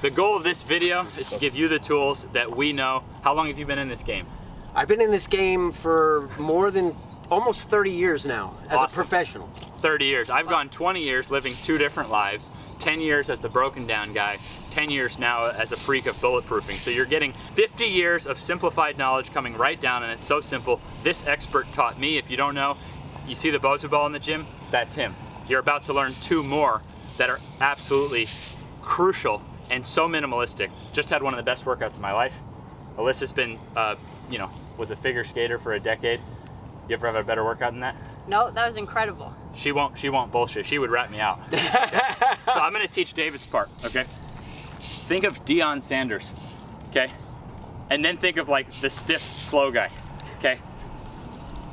The goal of this video is to give you the tools that we know. How long have you been in this game? I've been in this game for more than almost 30 years now as a professional. 30 years. I've gone 20 years living 2 different lives. 10 years as the broken down guy, 10 years now as a freak of bulletproofing. So you're getting 50 years of simplified knowledge coming right down, and it's so simple. This expert taught me. If you don't know, you see the Bosu ball in the gym? That's him. You're about to learn 2 more that are absolutely crucial and so minimalistic. Just had one of the best workouts of my life. Alyssa's been, was a figure skater for a decade. You ever have a better workout than that? No, that was incredible. She won't bullshit. She would rat me out. Okay? So I'm gonna teach David's part, okay? Think of Deion Sanders, okay? And then think of like the stiff, slow guy, okay?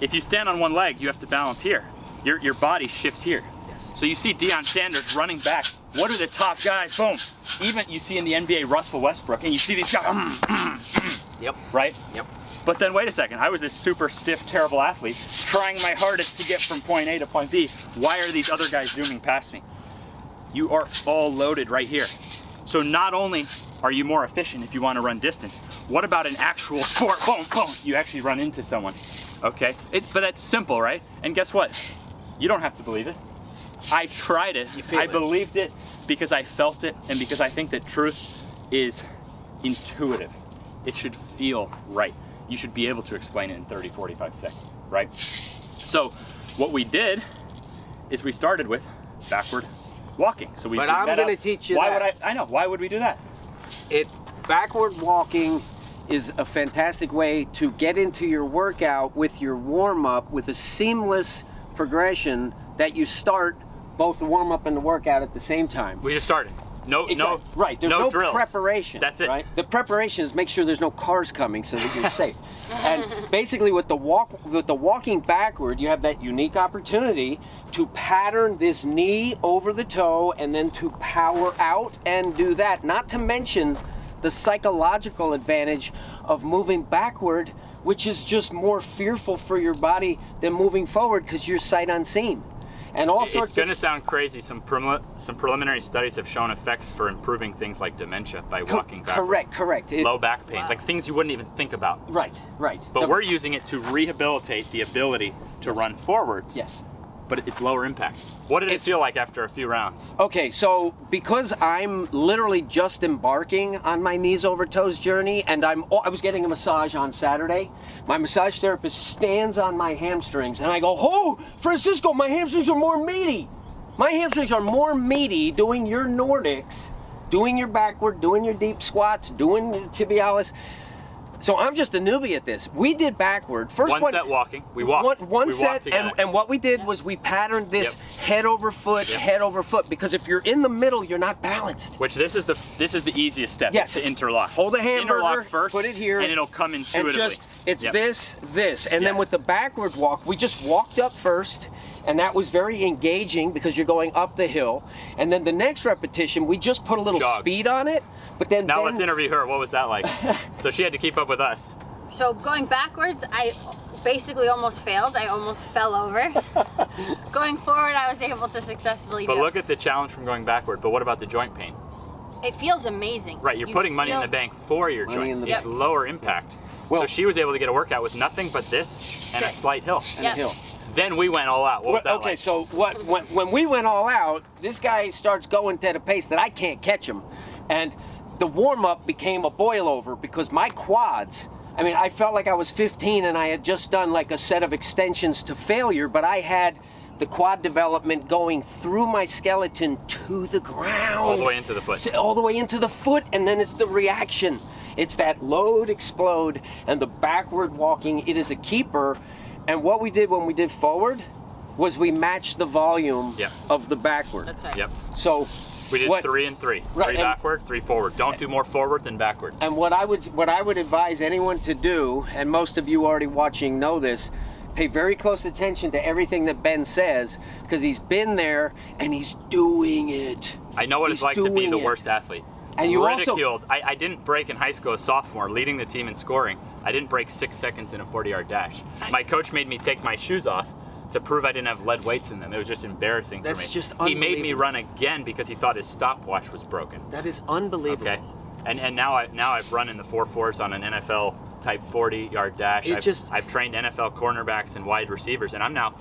If you stand on one leg, you have to balance here. Your body shifts here. Yes. So you see Deion Sanders running back. What are the top guys? Boom. Even you see in the NBA Russell Westbrook, and you see these guys, Yep. right? Yep. But then wait a second, I was this super stiff, terrible athlete, trying my hardest to get from point A to point B. Why are these other guys zooming past me? You are all loaded right here. So not only are you more efficient if you want to run distance, what about an actual sport? Boom, boom, you actually run into someone, okay? But that's simple, right? And guess what? You don't have to believe it. I tried it, I believed it because I felt it, and because I think that truth is intuitive. It should feel right. You should be able to explain it in 30, 45 seconds, right? So what we did is we started with backward walking. So we. But I'm going to teach you why that. would I know. Why would we do that? Backward walking is a fantastic way to get into your workout with your warm-up with a seamless progression that you start both the warm-up and the workout at the same time. We just started. No, right. There's no drills. Preparation. That's it. Right. The preparation is make sure there's no cars coming so that you're safe. And basically, with the walking backward, you have that unique opportunity to pattern this knee over the toe and then to power out and do that. Not to mention the psychological advantage of moving backward, which is just more fearful for your body than moving forward because you're sight unseen. And all sorts it's going to sound crazy. Some preliminary studies have shown effects for improving things like dementia by walking backward. Correct. Low back pain, like things you wouldn't even think about. Right. But we're using it to rehabilitate the ability to run forwards. Yes. But it's lower impact. What did it feel like after a few rounds? Okay, so because I'm literally just embarking on my knees over toes journey, and I was getting a massage on Saturday. My massage therapist stands on my hamstrings, and I go, "Oh, Francisco, my hamstrings are more meaty. My hamstrings are more meaty doing your Nordics, doing your backward, doing your deep squats, doing the tibialis." So I'm just a newbie at this. We did backward. First one set walking. We walked. One set, and what we did was we patterned this head over foot, head over foot. Because if you're in the middle, you're not balanced. Which this is the easiest step. Yes. To interlock. Hold the hamburger. Interlock first. Put it here, and it'll come intuitively. And it's this, and then with the backward walk, we just walked up first. And that was very engaging because you're going up the hill. And then the next repetition, we just put a little speed on it. But then now let's interview her. What was that like? So she had to keep up with us. So going backwards, I basically almost failed. I almost fell over. Going forward, I was able to successfully do. But look at the challenge from going backward. But what about the joint pain? It feels amazing. Right, you're putting money in the bank for your joints. It's lower impact. Well, so she was able to get a workout with nothing but this and a slight hill. And a hill. Then we went all out. What was that okay, like? so when we went all out, this guy starts going at a pace that I can't catch him. And the warm-up became a boil-over because my quads, I mean, I felt like I was 15 and I had just done like a set of extensions to failure, but I had the quad development going through my skeleton to the ground. All the way into the foot. All the way into the foot, and then it's the reaction. It's that load, explode, and the backward walking. It is a keeper. And what we did when we did forward was we matched the volume of the backward. That's right. Yep. So we did 3 and 3. Right, 3 backward, 3 forward. Don't do more forward than backward. And what I would advise anyone to do, and most of you already watching know this, pay very close attention to everything that Ben says, because he's been there and he's doing it. I know what it's like to be the worst athlete. And you ridiculed. I didn't break in high school as a sophomore, leading the team in scoring. I didn't break 6 seconds in a 40-yard dash. My coach made me take my shoes off to prove I didn't have lead weights in them. It was just embarrassing for me. That's just He made me unbelievable. run again because he thought his stopwatch was broken. That is unbelievable. Okay, and now I've run in the 4.4s on an NFL type 40-yard dash. I've trained NFL cornerbacks and wide receivers, and I'm now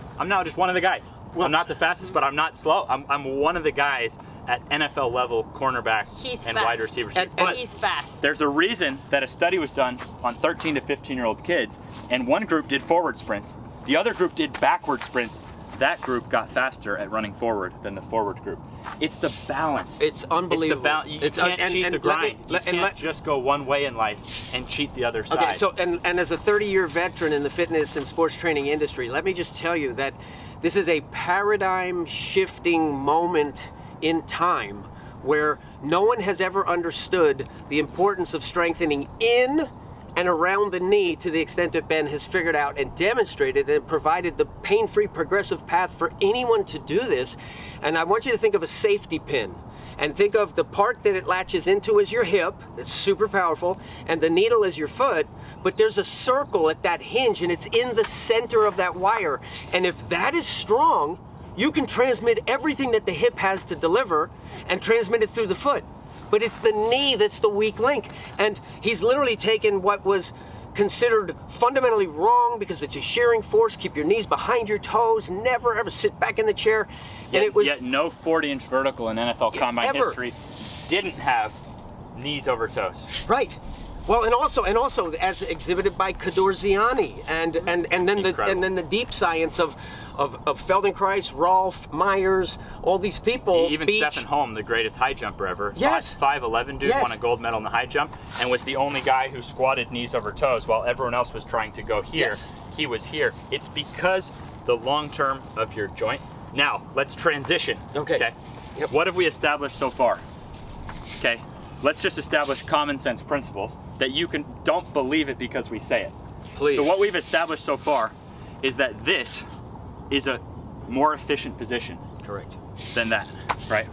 just one of the guys. Well, I'm not the fastest, but I'm not slow. I'm one of the guys at NFL level cornerback He's and fast. wide receivers. And But He's fast. there's a reason that a study was done on 13 to 15-year-old kids, and one group did forward sprints, the other group did backward sprints. That group got faster at running forward than the forward group. It's the balance. It's unbelievable. You can't cheat the grind. You can't just go one way in life and cheat the other side. Okay, so and as a 30-year veteran in the fitness and sports training industry, let me just tell you that this is a paradigm shifting moment in time where no one has ever understood the importance of strengthening in and around the knee to the extent that Ben has figured out and demonstrated and provided the pain-free progressive path for anyone to do this. And I want you to think of a safety pin and think of the part that it latches into as your hip. It's super powerful, and the needle is your foot, but there's a circle at that hinge and it's in the center of that wire. And if that is strong, you can transmit everything that the hip has to deliver and transmit it through the foot. But it's the knee that's the weak link. And he's literally taken what was considered fundamentally wrong because it's a shearing force. Keep your knees behind your toes. Never ever sit back in the chair. Yet no 40-inch vertical in NFL combine ever. history didn't have knees over toes. Right. Well, and also as exhibited by Cadorziani, and then the deep science of Feldenkrais, Rolf, Myers, all these people. Even Beach. Stephen Holm, the greatest high jumper ever. Yes. 5'11" dude, Yes. won a gold medal in the high jump and was the only guy who squatted knees over toes while everyone else was trying to go here. Yes. He was here. It's because the long term of your joint. Now, let's transition. Okay. Yep. What have we established so far? Okay. Let's just establish common sense principles that don't believe it because we say it. Please. So what we've established so far is that this is a more efficient position Correct. than that, right?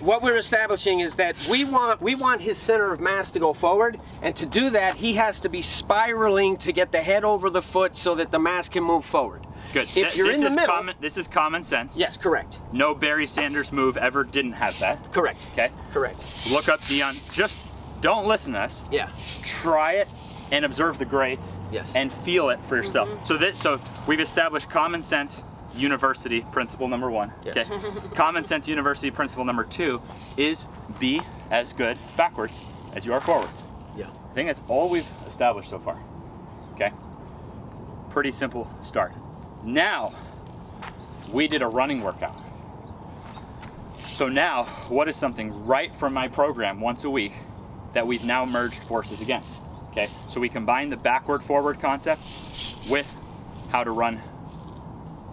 What we're establishing is that we want his center of mass to go forward, and to do that, he has to be spiraling to get the head over the foot so that the mass can move forward. Good. If you're in the middle, this is common sense. yes, correct, No Barry Sanders move ever didn't have that. correct, Okay. correct. Look up Dion. Just don't listen to us. Yeah, Try it and observe the greats. Yes. And feel it for yourself. So we've established common sense university principle number 1. Yes. Okay. Common sense university principle number 2 is be as good backwards as you are forwards. yeah. I think that's all we've established so far. Okay. Pretty simple start. Now, we did a running workout. So now, what is something right from my program once a week that we've now merged forces again? Okay, so we combine the backward-forward concept with how to run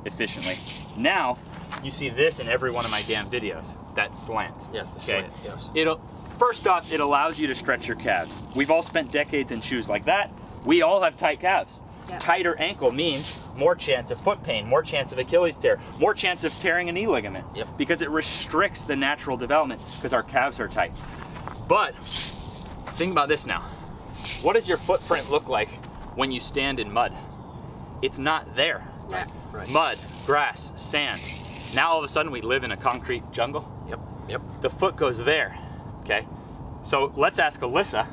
efficiently. Now, you see this in every one of my damn videos, that slant. Yes, the Okay? slant, yes. First off, it allows you to stretch your calves. We've all spent decades in shoes like that. We all have tight calves. Yep. Tighter ankle means more chance of foot pain, more chance of Achilles tear, more chance of tearing a knee ligament. Yep. Because it restricts the natural development because our calves are tight. But think about this now. What does your footprint look like when you stand in mud? It's not there. Yeah. Right. Mud, grass, sand. Now all of a sudden we live in a concrete jungle. Yep. The foot goes there, okay? So let's ask Alyssa,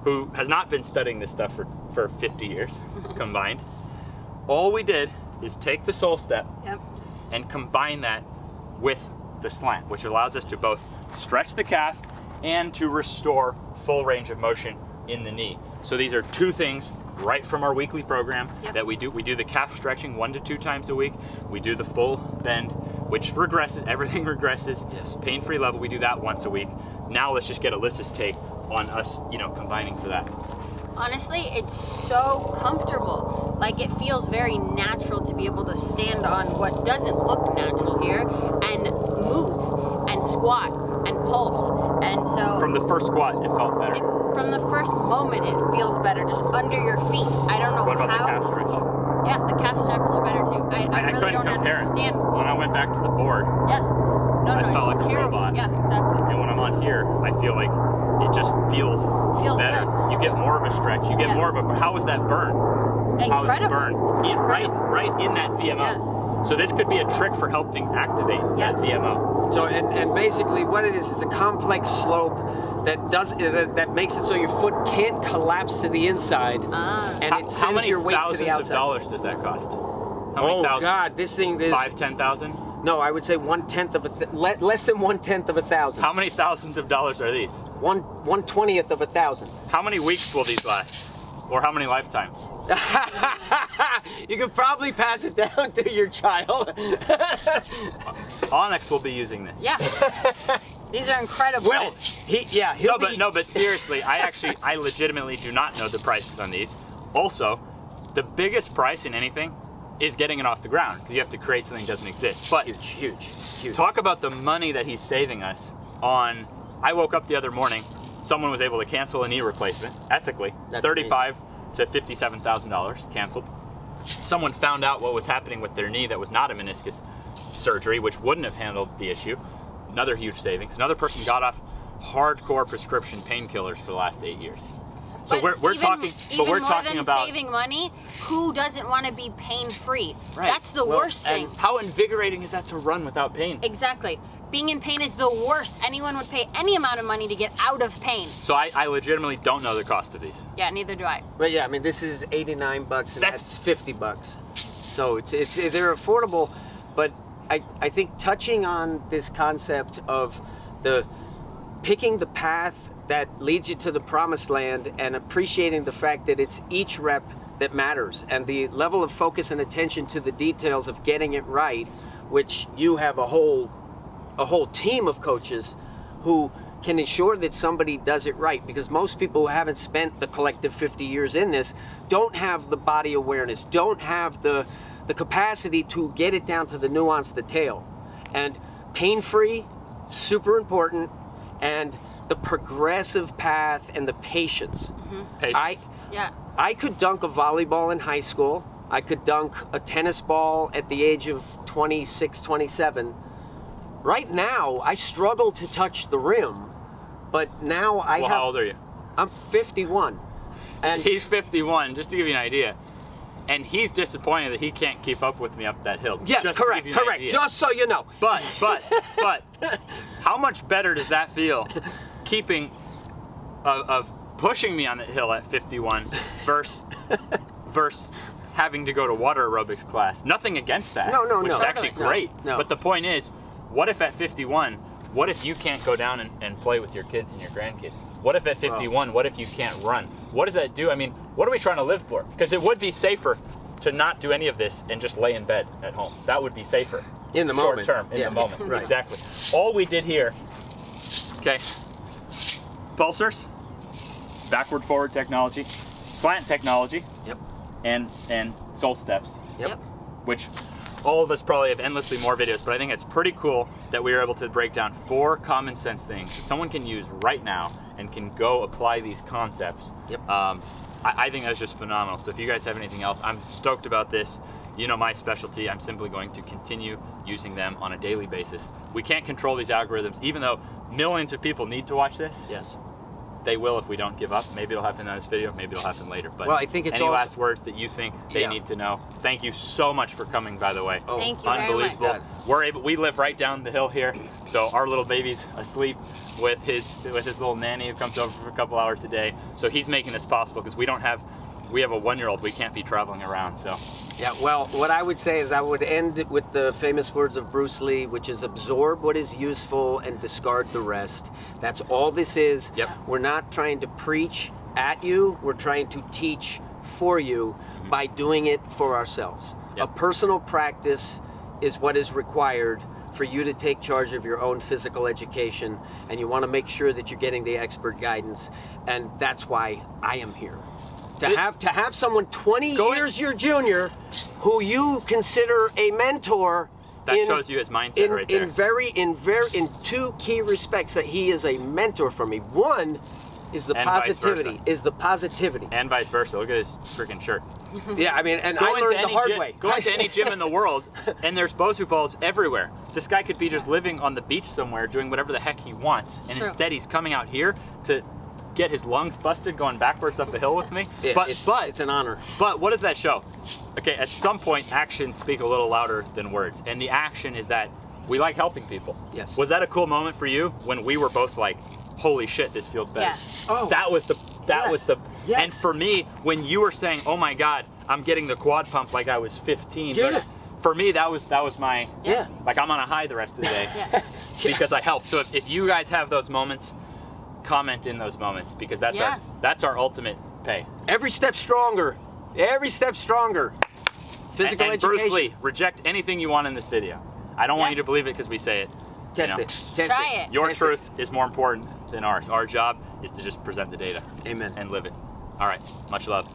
who has not been studying this stuff for 50 years combined. All we did is take the sole step Yep. and combine that with the slant, which allows us to both stretch the calf and to restore full range of motion in the knee. So these are two things right from our weekly program Yep. that we do. We do the calf stretching 1 to 2 times a week. We do the full bend, which regresses, everything regresses. Yes. Pain-free level, we do that once a week. Now let's just get Alyssa's take on us, combining for that. Honestly, it's so comfortable. Like, it feels very natural to be able to stand on what doesn't look natural here and move and squat and pulse. And so From the first squat, it felt better. from the first moment, it feels better, just under your feet. I don't know What about how. the calf stretch? Yeah, the calf stretch is better too. I really couldn't don't compare understand. it. When I went back to the board, Yeah. No, I no, felt it's like a terrible. robot. Yeah, exactly. and when I'm on here, I feel like it just feels Feels better. good. You get more of a stretch. You get Yeah. more of a. How was that burn? how it's Incredible. burned right in that VMO. So this could be a trick for helping activate that VMO. So and basically what it is a complex slope that makes it so your foot can't collapse to the inside, and it How sends many your weight to thousands the of outside. dollars does that cost? How many Oh thousands? God, this thing is 5,000-10,000? no, I would say less than 1/10 of 1,000. How many thousands of dollars are these? 1/20th of 1,000. How many weeks will these last? Or how many lifetimes? You could probably pass it down to your child. Onyx will be using this. Yeah. These are incredible. Well, he'll be. But seriously, I legitimately do not know the prices on these. Also, the biggest price in anything is getting it off the ground, because you have to create something that doesn't exist. But huge. talk about the money that he's saving us on. I woke up the other morning, someone was able to cancel a knee replacement ethically. That's $35,000 to $57,000 canceled. Someone found out what was happening with their knee that was not a meniscus surgery, which wouldn't have handled the issue. Another huge savings. Another person got off hardcore prescription painkillers for the last 8 years. So But we're even talking, but more we're talking than about saving money. Who doesn't want to be pain-free? Right. That's the Well, worst thing. and how invigorating is that to run without pain? Exactly. Being in pain is the worst. Anyone would pay any amount of money to get out of pain. So I legitimately don't know the cost of these. Yeah, neither do I. But yeah, I mean, this is $89 and That's- that's $50. So it's they're affordable, but I think touching on this concept of the picking the path that leads you to the promised land and appreciating the fact that it's each rep that matters and the level of focus and attention to the details of getting it right, which you have a whole team of coaches who can ensure that somebody does it right, because most people who haven't spent the collective 50 years in this don't have the body awareness, don't have the capacity to get it down to the nuance detail. And pain-free, super important, and the progressive path and the patience. Patience. Yeah. I could dunk a volleyball in high school. I could dunk a tennis ball at the age of 26, 27. Right now, I struggle to touch the rim, but now How old are you? I'm 51. And He's 51, just to give you an idea. And he's disappointed that he can't keep up with me up that hill. yes, Just to correct, give you an correct. idea. Just so you know. But, how much better does that feel keeping, of pushing me on the hill at 51 versus having to go to water aerobics class? Nothing against that. No, which is no. actually No, great. no. But the point is, what if at 51, what if you can't go down and play with your kids and your grandkids? What if at 51, what if you can't run? What does that do? I mean, what are we trying to live for? Because it would be safer to not do any of this and just lay in bed at home. That would be safer. In the Short moment. term, in Yeah. the moment. Right. Exactly. All we did here, okay, pulsars, backward forward technology, slant technology, Yep. and soul steps, Yep. which all of us probably have endlessly more videos, but I think it's pretty cool that we were able to break down 4 common sense things that someone can use right now and can go apply these concepts. Yep. I think that's just phenomenal. So if you guys have anything else, I'm stoked about this. You know my specialty. I'm simply going to continue using them on a daily basis. We can't control these algorithms, even though millions of people need to watch this. Yes. They will if we don't give up. Maybe it'll happen in this video. Maybe it'll happen later. But Well, I think it's any also- last words that you think they Yeah. need to know? Thank you so much for coming, by the way. Oh, Thank you very much. Unbelievable. We live right down the hill here, so our little baby's asleep with his little nanny who comes over for a couple hours a day. So he's making this possible because we have a 1-year-old. We can't be traveling around. So Yeah, well, what I would say is I would end it with the famous words of Bruce Lee, which is absorb what is useful and discard the rest. That's all this is. Yep. We're not trying to preach at you. We're trying to teach for you by doing it for ourselves. Yep. A personal practice is what is required for you to take charge of your own physical education, and you want to make sure that you're getting the expert guidance, and that's why I am here. To have someone 20 years your junior who you consider a mentor. that shows you his mindset right there. In 2 key respects that he is a mentor for me. One is the And vice positivity. versa. And vice versa. Look at his freaking shirt. Yeah, I mean, and I learned the hard way. Go into any gym in the world, and there's Bosu balls everywhere. This guy could be just living on the beach somewhere, doing whatever the heck he wants, and true. instead he's coming out here to get his lungs busted going backwards up the hill with me. It's an honor. But what does that show? Okay, at some point, actions speak a little louder than words. And the action is that we like helping people. Yes. Was that a cool moment for you when we were both like, holy shit, this feels better? Yeah. Oh. That was the, Yes. and for me, when you were saying, oh my God, I'm getting the quad pump like I was 15. Yeah. But for me, that was my, Yeah. like I'm on a high the rest of the day Yeah. because I helped. So if you guys have those moments, comment in those moments because that's our ultimate pay. Every step stronger. Every step stronger. Physical and education. Bruce Lee, reject anything you want in this video. I don't want you to believe it because we say it. Test you know. it. Test Try it. Your Test truth is more important than ours. Our job is to just present the data Amen. and live it. All right, much love.